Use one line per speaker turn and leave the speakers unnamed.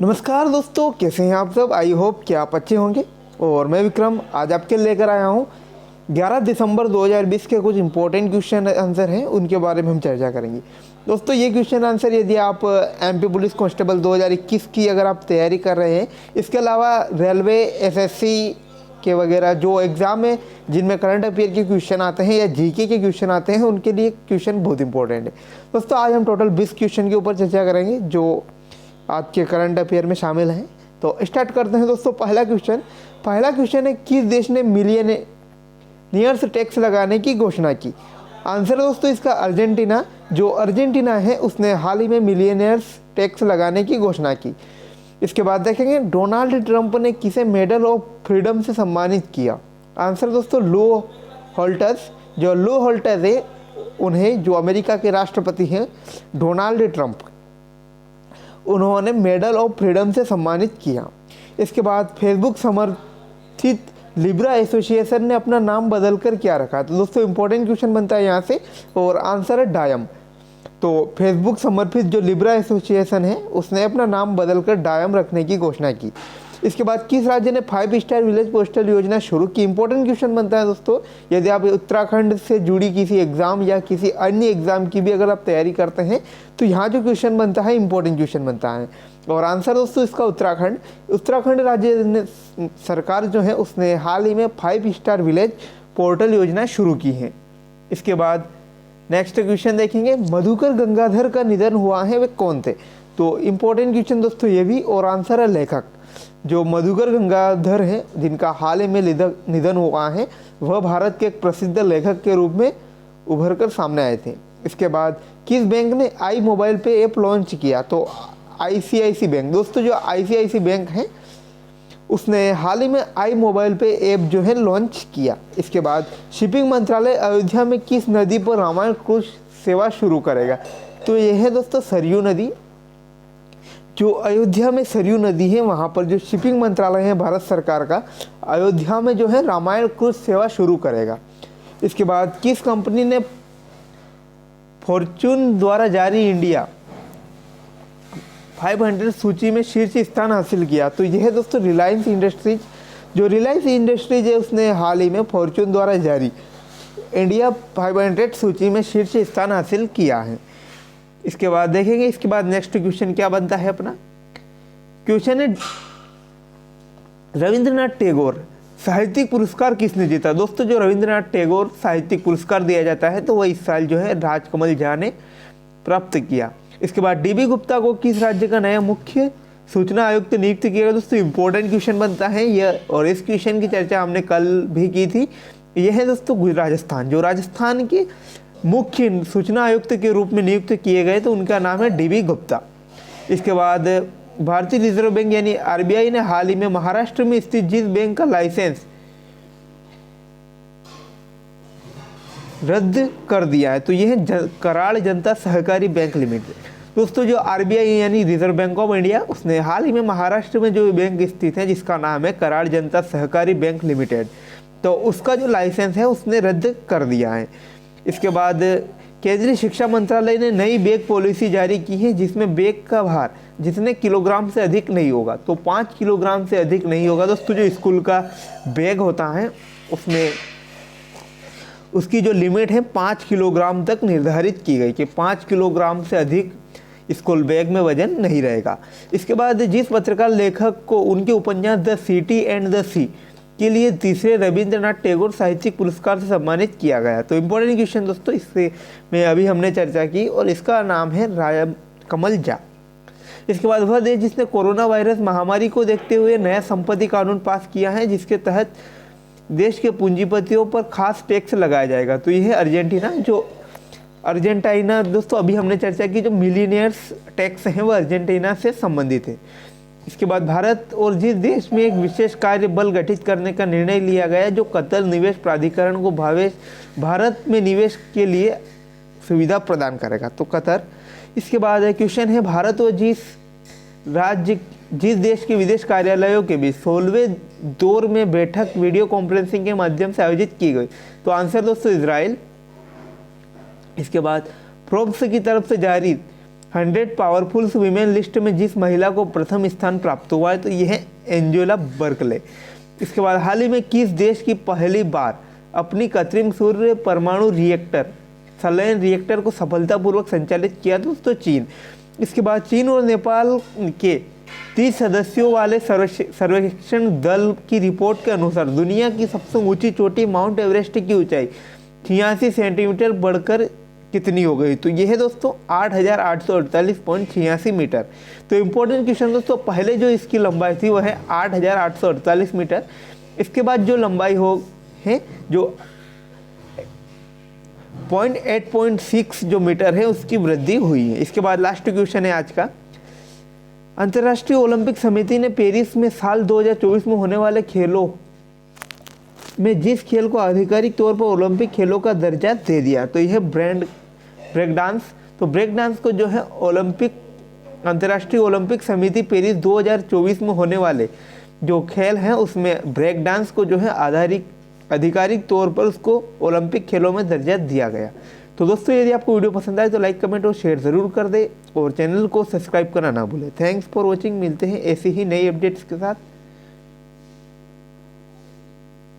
नमस्कार दोस्तों, कैसे हैं आप सब। आई होप कि आप अच्छे होंगे। और मैं विक्रम आज आपके लेकर आया हूं 11 दिसंबर 2020 के कुछ इंपॉर्टेंट क्वेश्चन आंसर हैं, उनके बारे में हम चर्चा करेंगे। दोस्तों ये क्वेश्चन आंसर यदि आप एमपी पुलिस कांस्टेबल 2021 की अगर आप तैयारी कर रहे हैं, इसके अलावा रेलवे एसएससी के वगैरह जो एग्ज़ाम है जिनमें करंट अफेयर के क्वेश्चन आते हैं या जीके के क्वेश्चन आते हैं, उनके लिए क्वेश्चन बहुत इंपॉर्टेंट है। दोस्तों आज हम टोटल 20 क्वेश्चन के ऊपर चर्चा करेंगे जो आज के करंट अफेयर में शामिल हैं। तो स्टार्ट करते हैं दोस्तों। पहला क्वेश्चन है, किस देश ने मिलियनियर्स टैक्स लगाने की घोषणा की। आंसर है दोस्तों इसका अर्जेंटीना। जो अर्जेंटीना है उसने हाल ही में मिलियनियर्स टैक्स लगाने की घोषणा की। इसके बाद देखेंगे डोनाल्ड ट्रंप ने किसे मेडल ऑफ फ्रीडम से सम्मानित किया। आंसर दोस्तों लो होल्टर्स। जो लो होल्टर्स है उन्हें, जो अमेरिका के राष्ट्रपति हैं डोनाल्ड ट्रंप, उन्होंने मेडल ऑफ फ्रीडम से सम्मानित किया। इसके बाद फेसबुक समर्थित लिब्रा एसोसिएशन ने अपना नाम बदलकर क्या रखा। तो दोस्तों इंपॉर्टेंट क्वेश्चन बनता है यहाँ से, और आंसर है डायम। तो फेसबुक समर्थित जो लिब्रा एसोसिएशन है उसने अपना नाम बदलकर डायम रखने की घोषणा की। इसके बाद किस राज्य ने 5 स्टार विलेज पोस्टल योजना शुरू की। इंपॉर्टेंट क्वेश्चन बनता है दोस्तों, यदि आप उत्तराखंड से जुड़ी किसी एग्जाम या किसी अन्य एग्जाम की भी अगर आप तैयारी करते हैं तो यहाँ जो क्वेश्चन बनता है इंपॉर्टेंट क्वेश्चन बनता है। और आंसर दोस्तों इसका उत्तराखंड राज्य ने सरकार जो है उसने हाल ही में 5 स्टार विलेज पोर्टल योजना शुरू की है। इसके बाद नेक्स्ट क्वेश्चन देखेंगे, मधुकर गंगाधर का निधन हुआ है, वे कौन थे। तो इंपॉर्टेंट क्वेश्चन दोस्तों ये भी, और आंसर है लेखक। जो मधुकर गंगाधर हैं जिनका हाल ही में निधन हुआ है, वह भारत के एक प्रसिद्ध लेखक के रूप में उभर कर सामने आए थे। इसके बाद किस बैंक ने आई मोबाइल पे ऐप लॉन्च किया। तो आईसीआईसी बैंक। दोस्तों जो आईसीआईसी बैंक है उसने हाल ही में आई मोबाइल पे ऐप जो है लॉन्च किया। इसके बाद शिपिंग मंत्रालय अयोध्या में किस नदी पर रामायण क्रूज सेवा शुरू करेगा। तो यह है दोस्तों सरयू नदी। जो अयोध्या में सरयू नदी है वहाँ पर जो शिपिंग मंत्रालय है भारत सरकार का, अयोध्या में जो है रामायण क्रूज सेवा शुरू करेगा। इसके बाद किस कंपनी ने फॉर्च्यून द्वारा जारी इंडिया 500 सूची में शीर्ष स्थान हासिल किया। तो यह है दोस्तों रिलायंस इंडस्ट्रीज। जो रिलायंस इंडस्ट्रीज है उसने हाल ही में फॉर्च्यून द्वारा जारी इंडिया 500 सूची में शीर्ष स्थान हासिल किया है। इसके बाद देखेंगे, इसके बाद नेक्स्ट क्वेश्चन क्या बनता है अपना। क्वेश्चन है रविंद्रनाथ टैगोर साहित्यिक पुरस्कार किसने जीता। दोस्तों जो रविंद्रनाथ टैगोर साहित्यिक पुरस्कार दिया जाता है तो वह इस साल जो है राजकमल झा ने प्राप्त किया। इसके बाद डीबी गुप्ता को किस राज्य का नया मुख्य सूचना आयुक्त नियुक्त किया गया। दोस्तों इंपॉर्टेंट क्वेश्चन बनता है यह, और इस क्वेश्चन की चर्चा हमने कल भी की थी। यह है दोस्तों राजस्थान। जो राजस्थान के मुख्य सूचना आयुक्त के रूप में नियुक्त किए गए तो उनका नाम है डीबी गुप्ता। इसके बाद भारतीय रिजर्व बैंक यानी आरबीआई ने हाल ही में महाराष्ट्र में स्थित जिस बैंक का लाइसेंस रद्द कर दिया है तो यह कराड़ जनता सहकारी बैंक लिमिटेड। दोस्तों जो आरबीआई यानी रिजर्व बैंक ऑफ इंडिया उसने हाल ही में महाराष्ट्र में जो बैंक स्थित है जिसका नाम है कराड़ जनता सहकारी बैंक लिमिटेड, तो उसका जो लाइसेंस है उसने रद्द कर दिया है। इसके बाद केंद्रीय शिक्षा मंत्रालय ने नई बैग पॉलिसी जारी की है जिसमें बैग का भार जितने किलोग्राम से अधिक नहीं होगा, तो 5 किलोग्राम से अधिक नहीं होगा। दोस्तों जो स्कूल का बैग होता है उसमें उसकी जो लिमिट है 5 किलोग्राम तक निर्धारित की गई कि 5 किलोग्राम से अधिक स्कूल बैग में वजन नहीं रहेगा। इसके बाद जिस पत्रकार लेखक को उनके उपन्यास द सिटी एंड द सी के लिए तीसरे रविंद्रनाथ टैगोर साहित्यिक पुरस्कार से सम्मानित किया गया। तो इंपॉर्टेंट क्वेश्चन दोस्तों इससे में अभी हमने चर्चा की, और इसका नाम है राजकमल झा। इसके बाद वह देश जिसने कोरोना वायरस महामारी को देखते हुए नया संपत्ति कानून पास किया है जिसके तहत देश के पूंजीपतियों पर खास टैक्स लगाया जाएगा। तो यह है अर्जेंटीना। जो अर्जेंटीना दोस्तों अभी हमने चर्चा की, जो मिलीनियर्स टैक्स हैं वह अर्जेंटीना से संबंधित है। इसके बाद भारत और जिस देश में एक विशेष कार्य बल गठित करने का निर्णय लिया गया जो कतर निवेश प्राधिकरण को भारत में निवेश के लिए सुविधा प्रदान करेगा, तो कतर। इसके बाद क्वेश्चन है भारत और जिस देश के विदेश कार्यालयों के बीच 16वें दौर में बैठक वीडियो कॉन्फ्रेंसिंग के माध्यम से आयोजित की गई। तो आंसर दोस्तों इजराइल। इसके बाद फोर्ब्स की तरफ से जारी 100 पावरफुल वीमेन लिस्ट में जिस महिला को प्रथम स्थान प्राप्त हुआ है तो यह है एंजेला बर्कले। इसके बाद हाल ही में किस देश की पहली बार अपनी कृत्रिम सूर्य परमाणु रिएक्टर सलाइन रिएक्टर को सफलतापूर्वक संचालित किया? दोस्तों चीन। इसके बाद चीन और नेपाल के 30 सदस्यों वाले सर्वेक्षण दल की रिपोर्ट के अनुसार दुनिया की सबसे ऊंची चोटी माउंट एवरेस्ट की ऊंचाई 86 सेंटीमीटर बढ़कर कितनी हो गई? तो यह है दोस्तों 8,848.86 मीटर। तो इम्पोर्टेंट क्वेश्चन दोस्तों, पहले जो इसकी लंबाई थी वह है 8,848 मीटर। इसके बाद जो लंबाई हो है जो 8.6 जो मीटर है उसकी वृद्धि हुई है। इसके बाद लास्ट क्वेश्चन है आज का, अंतर्राष्ट्रीय ओलंपिक समिति ने पेरिस में साल 2024 में होने वाले खेलों में जिस खेल को आधिकारिक तौर पर ओलंपिक खेलों का दर्जा दे दिया तो यह ब्रेक डांस। तो ब्रेक डांस को जो है अंतर्राष्ट्रीय ओलंपिक समिति पेरिस 2024 में होने वाले जो खेल हैं उसमें ब्रेक डांस को जो है आधिकारिक तौर पर उसको ओलंपिक खेलों में दर्जा दिया गया। तो दोस्तों यदि आपको वीडियो पसंद आए तो लाइक कमेंट और शेयर ज़रूर कर दे और चैनल को सब्सक्राइब करना ना भूलें। Thanks for watching. मिलते हैं ऐसी ही नई अपडेट्स के साथ।